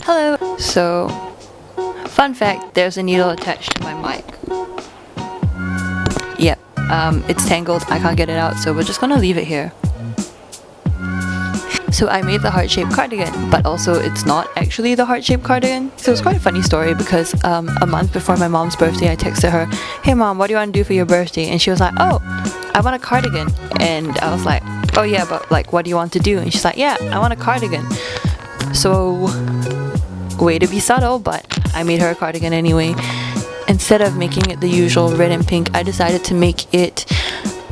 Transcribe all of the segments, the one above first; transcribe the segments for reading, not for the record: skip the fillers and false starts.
Hello! So, fun fact, there's a needle attached to my mic. Yep, it's tangled, I can't get it out, so we're just gonna leave it here. So I made the heart-shaped cardigan, but also it's not actually the heart-shaped cardigan. So it's quite a funny story because a month before my mom's birthday, I texted her, "Hey mom, what do you want to do for your birthday?" And she was like, "Oh, I want a cardigan." And I was like, "Oh yeah, but like what do you want to do?" And she's like, "Yeah, I want a cardigan." So, way to be subtle, but I made her a cardigan anyway. Instead of making it the usual red and pink, I decided to make it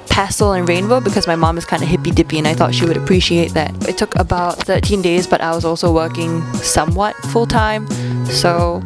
pastel and rainbow because my mom is kind of hippy dippy and I thought she would appreciate that. It took about 13 days, but I was also working somewhat full-time, so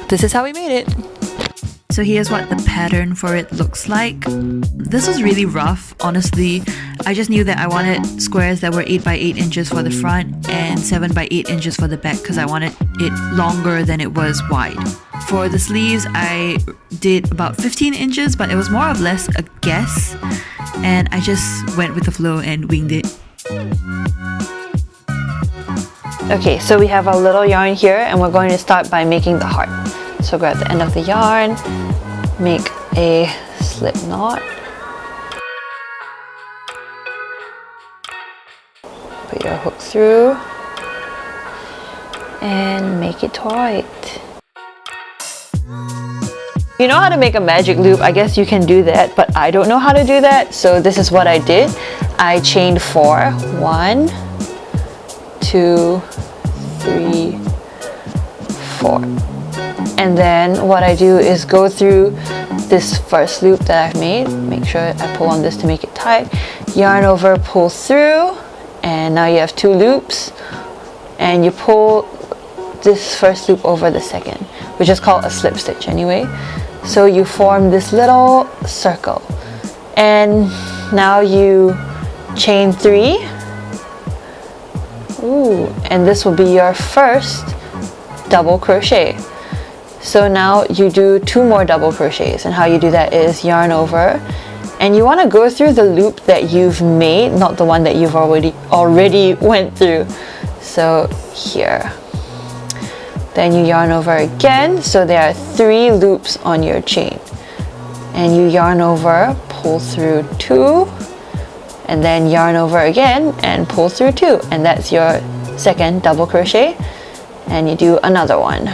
this is how we made it. So here's what the pattern for it looks like. This was really rough, honestly. I just knew that I wanted squares that were 8 by 8 inches for the front and 7 by 8 inches for the back because I wanted it longer than it was wide. For the sleeves, I did about 15 inches, but it was more or less a guess, and I just went with the flow and winged it. Okay, so we have our little yarn here, and we're going to start by making the heart. So grab the end of the yarn, make a slip knot, put your hook through, and make it tight. You know how to make a magic loop, I guess you can do that, but I don't know how to do that, so this is what I did. I chained 4. 1, 2, 3, 4. And then what I do is go through this first loop that I've made. Make sure I pull on this to make it tight. Yarn over, pull through, and now you have 2 loops. And you pull this first loop over the second, which is called a slip stitch anyway. So you form this little circle. And now you chain 3. Ooh, and this will be your first double crochet. So now you do 2 more double crochets, and how you do that is yarn over, and you want to go through the loop that you've made, not the one that you've already went through. So here. Then you yarn over again, so there are 3 loops on your chain. And you yarn over, pull through 2, and then yarn over again and pull through 2. And that's your second double crochet. And you do another one.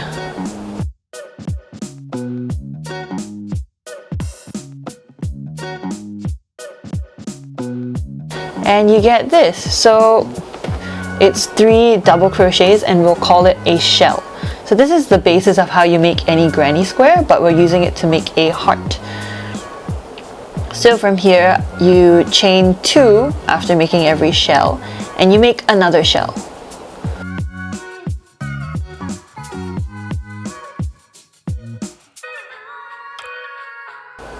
And you get this. So it's 3 double crochets, and we'll call it a shell. So this is the basis of how you make any granny square, but we're using it to make a heart. So from here, you chain 2 after making every shell, and you make another shell.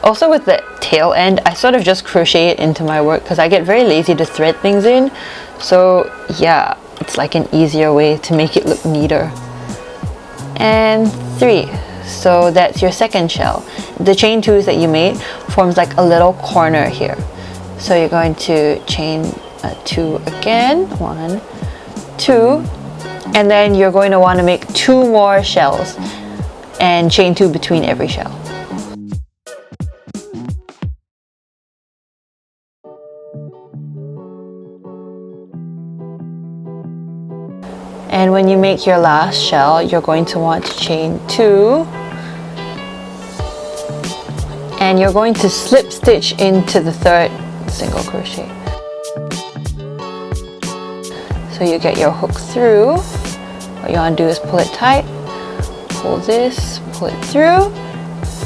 Also with the tail end, I sort of just crochet it into my work because I get very lazy to thread things in. So yeah, it's like an easier way to make it look neater. And 3. So that's your second shell. The chain 2s that you made forms like a little corner here. So you're going to chain 2 again. 1, 2. And then you're going to want to make 2 more shells and chain 2 between every shell. And when you make your last shell, you're going to want to chain 2, and you're going to slip stitch into the 3rd single crochet. So you get your hook through. What you want to do is pull it tight, pull this, pull it through,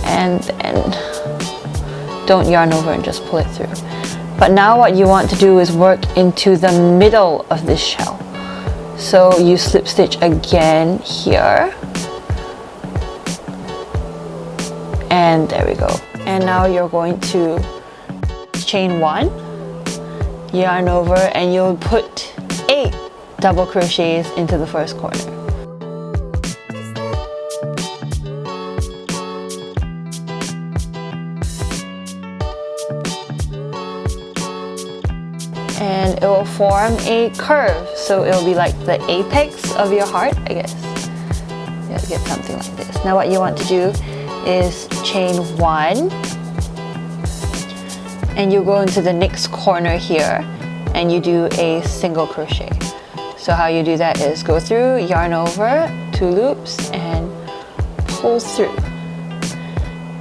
and then don't yarn over and just pull it through. But now what you want to do is work into the middle of this shell. So you slip stitch again here, and there we go. And now you're going to chain 1, yarn over, and you'll put 8 double crochets into the first corner. And it will form a curve, so it will be like the apex of your heart, I guess. You'll get something like this. Now what you want to do is chain 1, and you go into the next corner here and you do a single crochet. So how you do that is go through, yarn over, 2 loops, and pull through.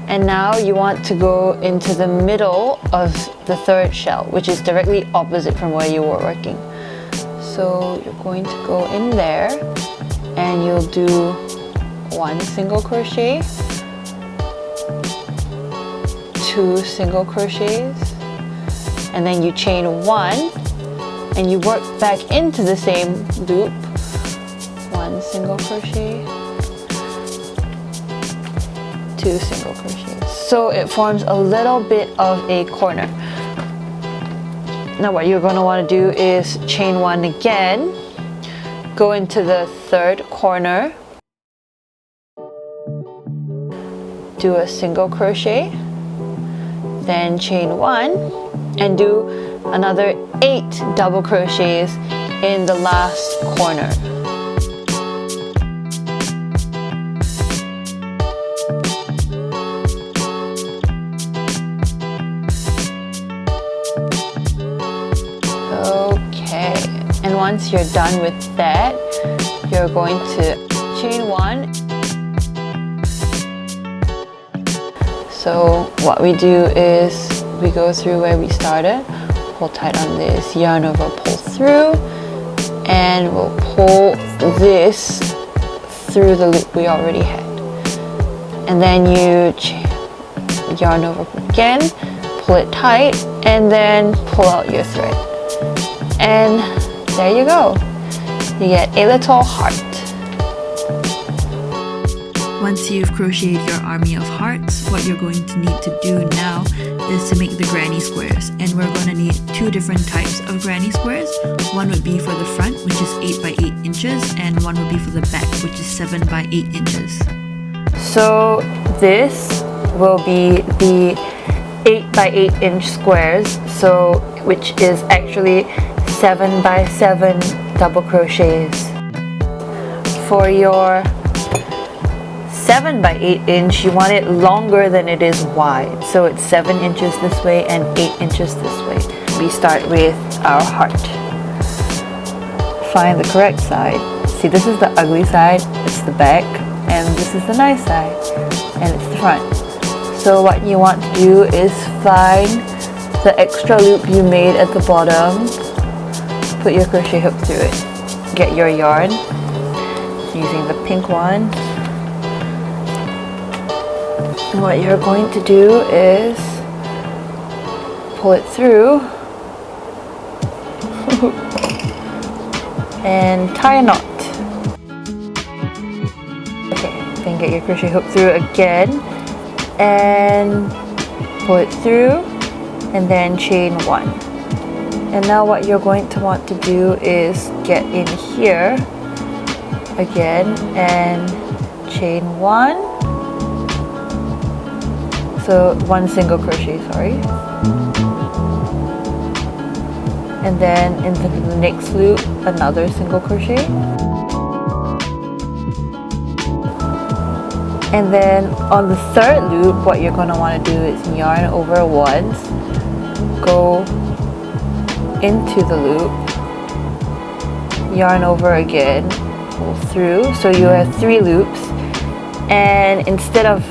And now you want to go into the middle of the 3rd shell, which is directly opposite from where you were working. So you're going to go in there and you'll do 1 single crochet, 2 single crochets, and then you chain 1 and you work back into the same loop, 1 single crochet, 2 single crochets. So it forms a little bit of a corner. Now what you're going to want to do is chain 1 again, go into the 3rd corner, do a single crochet, then chain 1 and do another 8 double crochets in the last corner. Okay, and once you're done with that, you're going to chain 1. So what we do is we go through where we started, pull tight on this, yarn over, pull through, and we'll pull this through the loop we already had. And then you yarn over again, pull it tight, and then pull out your thread. And there you go. You get a little heart. Once you've crocheted your army of hearts, what you're going to need to do now is to make the granny squares. And we're going to need 2 different types of granny squares. One would be for the front, which is 8 by 8 inches, and one would be for the back, which is 7 by 8 inches. So this will be the 8 by 8 inch squares, so which is actually 7 by 7 double crochets. For your 7 by 8 inch, you want it longer than it is wide. So it's 7 inches this way and 8 inches this way. We start with our heart. Find the correct side. See, this is the ugly side, it's the back, and this is the nice side, and it's the front. So what you want to do is find the extra loop you made at the bottom, put your crochet hook through it. Get your yarn using the pink one. And what you're going to do is pull it through and tie a knot. Okay, then get your crochet hook through again and pull it through and then chain 1. And now what you're going to want to do is get in here again and chain 1. So 1 single crochet, sorry. And then into the next loop, another single crochet. And then on the 3rd loop, what you're going to want to do is yarn over once, go into the loop, yarn over again, pull through. So you have 3 loops, and instead of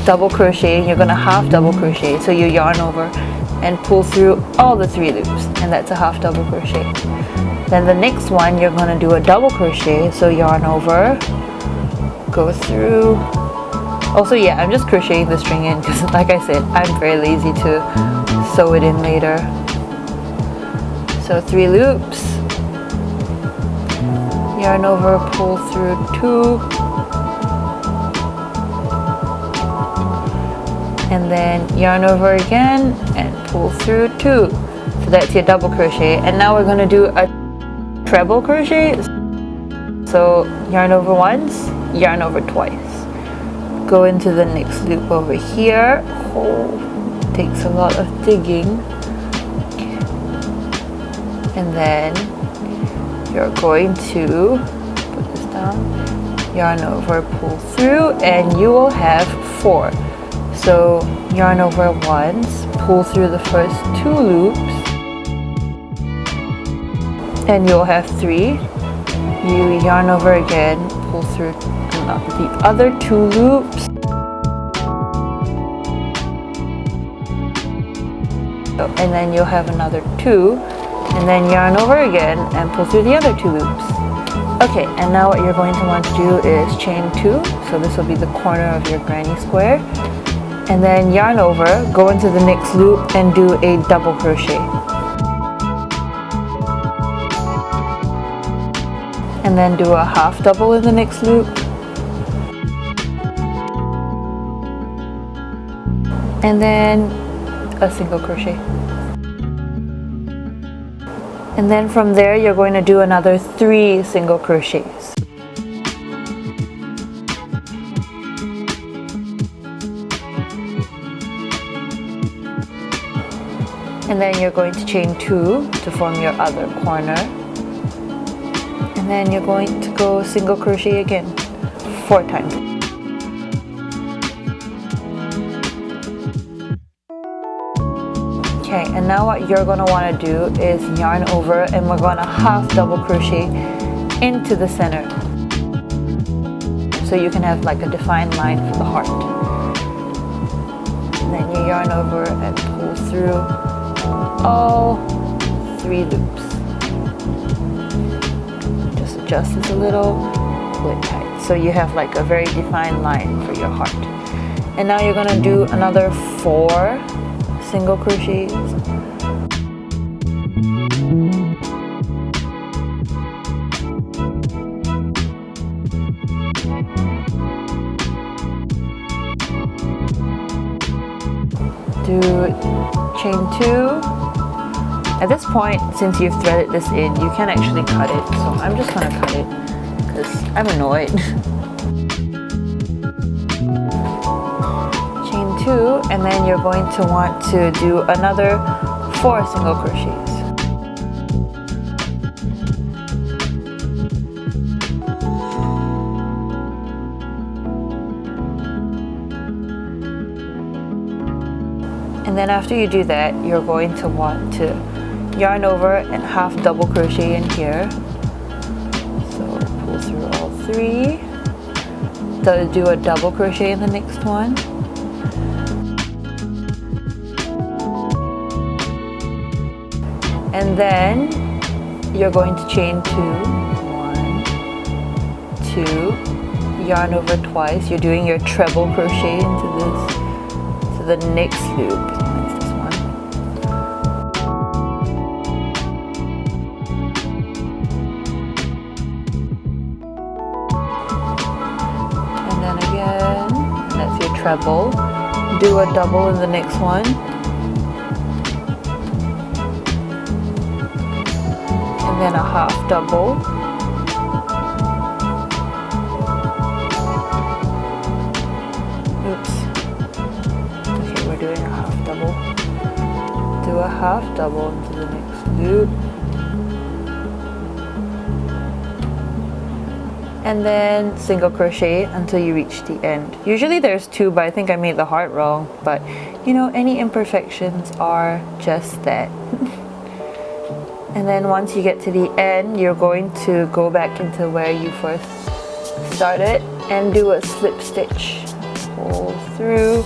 double crochet, you're going to half double crochet. So you yarn over and pull through all the 3 loops, and that's a half double crochet. Then the next one, you're going to do a double crochet. So yarn over, go through. Also, yeah, I'm just crocheting the string in because, like I said, I'm very lazy to sew it in later. So 3 loops, yarn over, pull through 2, and then yarn over again and pull through 2. So that's your double crochet. And now we're going to do a treble crochet. So yarn over once, yarn over twice, go into the next loop over here. Takes a lot of digging. And then you're going to put this down, yarn over, pull through, and you will have 4. So yarn over once, pull through the first 2 loops, and you'll have 3. You yarn over again, pull through the other 2 loops, and then you'll have another 2, and then yarn over again and pull through the other 2 loops. Okay, and now what you're going to want to do is chain 2, so this will be the corner of your granny square, and then yarn over, go into the next loop and do a double crochet. And then do a half double in the next loop, and then a single crochet. And then from there you're going to do another 3 single crochets. And then you're going to chain 2 to form your other corner. And then you're going to go single crochet again 4 times. Okay, and now what you're going to want to do is yarn over, and we're going to half double crochet into the center, so you can have like a defined line for the heart. And then you yarn over and pull through all 3 loops. Just adjust this a little, pull it tight, so you have like a very defined line for your heart. And now you're going to do another 4 single crochets. Do chain 2. At this point, since you've threaded this in, you can actually cut it, so I'm just going to cut it because I'm annoyed. Chain 2, and then you're going to want to do another 4 single crochets. And then after you do that, you're going to want to yarn over and half double crochet in here. So pull through all 3. Do a double crochet in the next one. And then you're going to chain 2, 1, 2, yarn over twice. You're doing your treble crochet into the next loop. That's this one. And then again, that's your treble. Do a double in the next one. And then a half double. Oops. Okay, we're doing a half double. Do a half double into the next loop. And then single crochet until you reach the end. Usually there's 2, but I think I made the heart wrong. But you know, any imperfections are just that. And then once you get to the end, you're going to go back into where you first started and do a slip stitch. Pull through.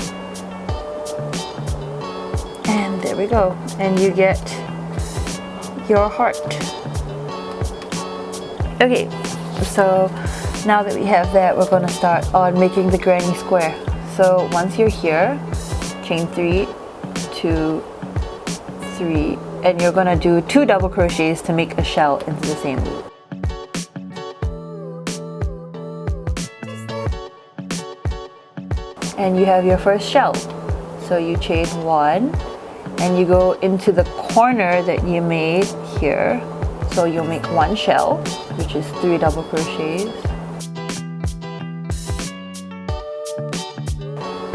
And there we go. And you get your heart. Okay, so now that we have that, we're going to start on making the granny square. So once you're here, chain 3, 2, 3, and you're going to do 2 double crochets to make a shell into the same loop. And you have your first shell. So you chain 1 and you go into the corner that you made here. So you'll make 1 shell, which is 3 double crochets.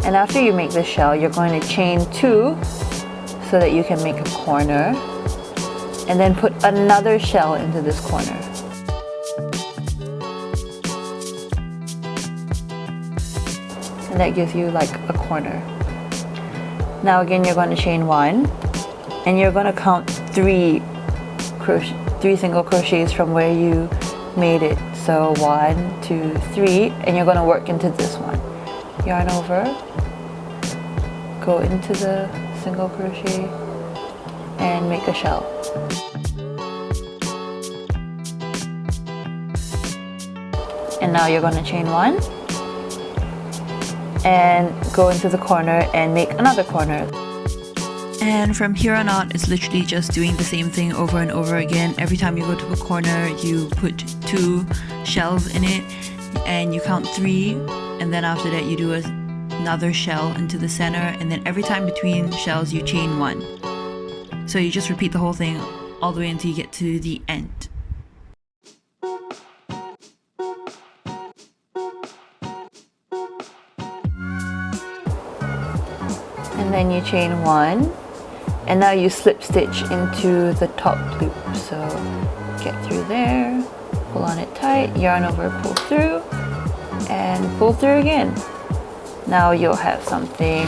And after you make the shell, you're going to chain 2 so that you can make a corner, and then put another shell into this corner. and that gives you like a corner. Now again, you're going to chain 1, and you're going to count 3 single crochets from where you made it. So 1, 2, 3, and you're going to work into this one. Yarn over, go into the single crochet, and make a shell. And now you're going to chain 1 and go into the corner and make another corner. And from here on out, it's literally just doing the same thing over and over again. Every time you go to a corner, you put 2 shells in it and you count 3, and then after that you do another shell into the center, and then every time between shells you chain 1. So you just repeat the whole thing all the way until you get to the end. And then you chain 1, and now you slip stitch into the top loop. So get through there, pull on it tight, yarn over, pull through, and pull through again. Now you'll have something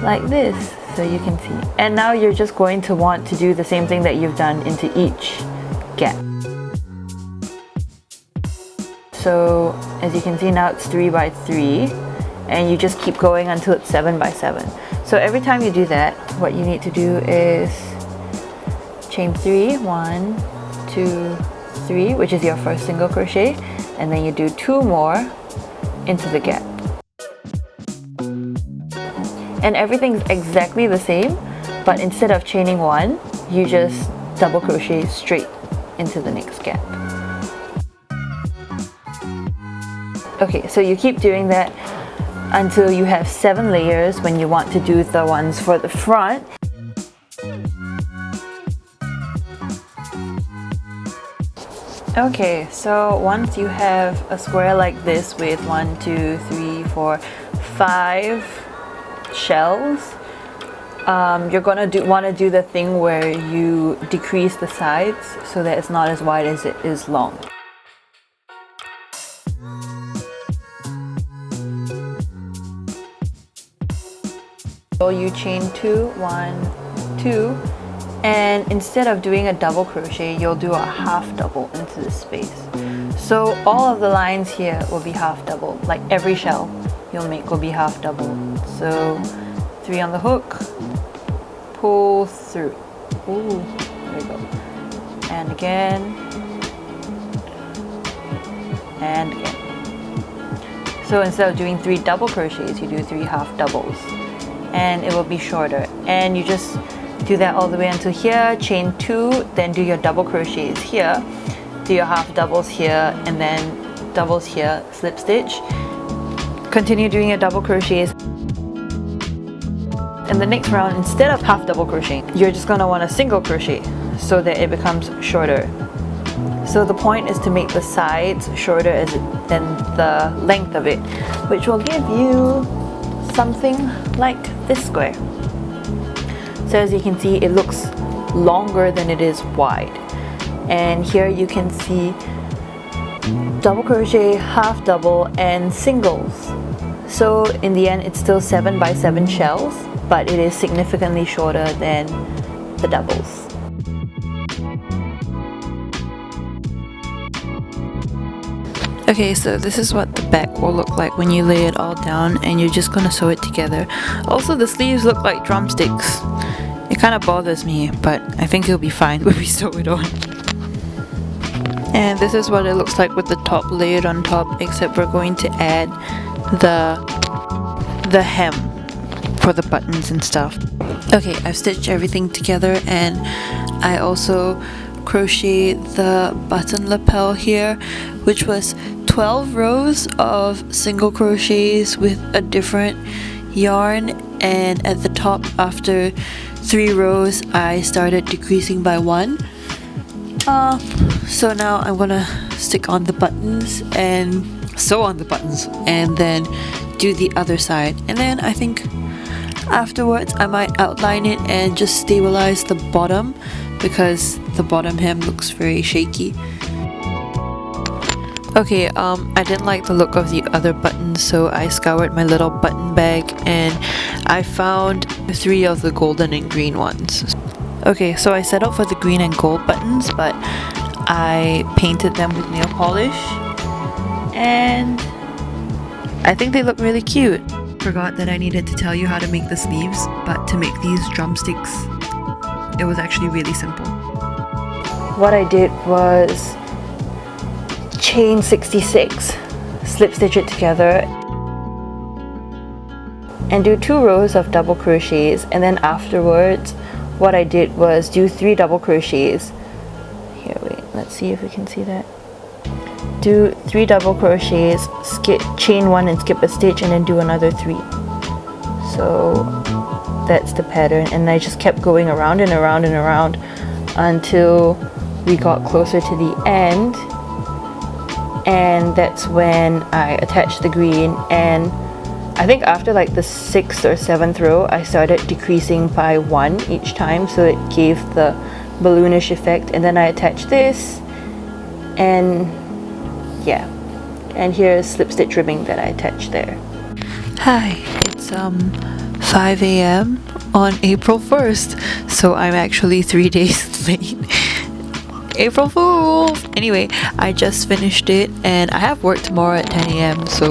like this, so you can see. And now you're just going to want to do the same thing that you've done into each gap. So as you can see, now it's 3 by 3, and you just keep going until it's 7 by 7. So every time you do that, what you need to do is chain 3, 1, 2, 3, which is your first single crochet, and then you do 2 more into the gap. And everything's exactly the same, but instead of chaining 1, you just double crochet straight into the next gap. Okay, so you keep doing that until you have 7 layers when you want to do the ones for the front. Okay, so once you have a square like this with 1, 2, 3, 4, 5 shells, you're gonna want to do the thing where you decrease the sides so that it's not as wide as it is long. So you chain 2, 1, 2, and instead of doing a double crochet, you'll do a half double into this space. So all of the lines here will be half double, like every shell you'll make will be half double. So 3 on the hook, pull through. Ooh, there we go. And again, and again. So instead of doing 3 double crochets, you do 3 half doubles, and it will be shorter. And you just do that all the way until here, chain 2, then do your double crochets here, do your half doubles here, and then doubles here, slip stitch. Continue doing your double crochets. In the next round, instead of half double crochet, you're just gonna want a single crochet so that it becomes shorter. So the point is to make the sides shorter than the length of it, which will give you something like this square. So as you can see, it looks longer than it is wide. And here you can see double crochet, half double, and singles. So in the end, it's still 7 by 7 shells, but it is significantly shorter than the doubles. Okay, so this is what the back will look like when you lay it all down, and you're just gonna sew it together. Also, the sleeves look like drumsticks. It kind of bothers me, but I think it'll be fine when we sew it on. And this is what it looks like with the top layered on top, except we're going to add the hem for the buttons and stuff. Okay, I've stitched everything together, and I also crocheted the button lapel here, which was 12 rows of single crochets with a different yarn, and at the top, after 3 rows, I started decreasing by 1. So now I'm gonna stick on the buttons and sew on the buttons, and then do the other side. And then I think afterwards I might outline it and just stabilize the bottom, because the bottom hem looks very shaky. Okay, I didn't like the look of the other buttons, so I scoured my little button bag and I found 3 of the golden and green ones. Okay, so I set out for the green and gold buttons, but I painted them with nail polish and I think they look really cute. Forgot that I needed to tell you how to make the sleeves, but to make these drumsticks, it was actually really simple. What I did was chain 66, slip stitch it together and do 2 rows of double crochets, and then afterwards what I did was do 3 double crochets. Here, wait, let's see if we can see that. Do 3 double crochets, chain 1 and skip a stitch, and then do another 3. So that's the pattern, and I just kept going around and around and around until we got closer to the end, and that's when I attached the green. And I think after like the 6th or 7th row I started decreasing by 1 each time, so it gave the balloonish effect, and then I attached this, and yeah, and here's slip stitch ribbing that I attached there. Hi, it's 5 a.m. on April 1st, so I'm actually 3 days late. April Fools! Anyway, I just finished it and I have work tomorrow at 10 a.m. so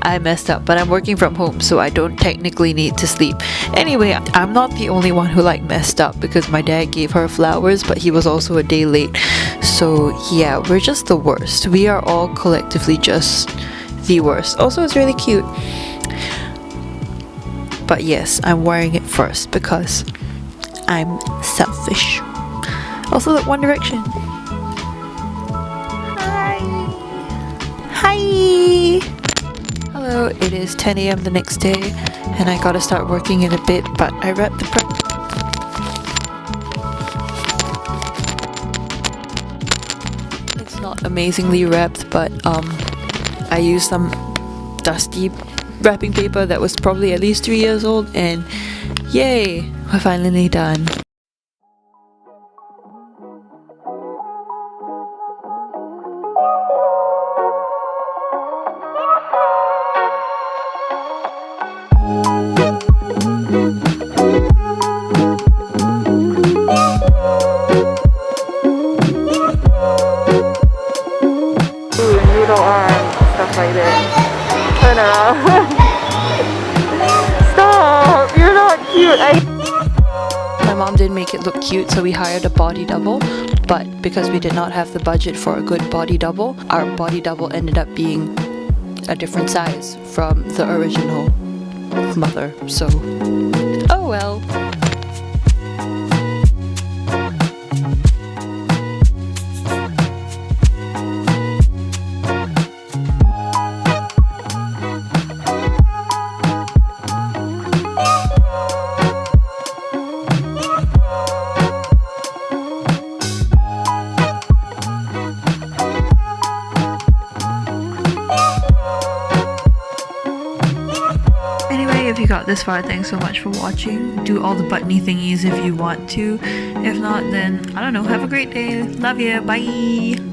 I messed up, but I'm working from home, so I don't technically need to sleep. Anyway, I'm not the only one who like messed up, because my dad gave her flowers, but he was also a day late. So yeah, we're just the worst. We are all collectively just the worst. Also, it's really cute. But yes, I'm wearing it first because I'm selfish. Also, look, One Direction. Hi! Hi! Hello, it is 10 a.m. the next day, and I gotta start working in a bit, but I wrapped the It's not amazingly wrapped, but I used some dusty wrapping paper that was probably at least 3 years old, and yay, we're finally done. Noodle arm, stuff like that. Turn around. Stop! You're not cute. My mom did make it look cute, so we hired a body double. But because we did not have the budget for a good body double, our body double ended up being a different size from the original mother. So, oh well. If you got this far, thanks so much for watching. Do all the buttony thingies if you want to. If not, then I don't know. Have a great day. Love you. Bye.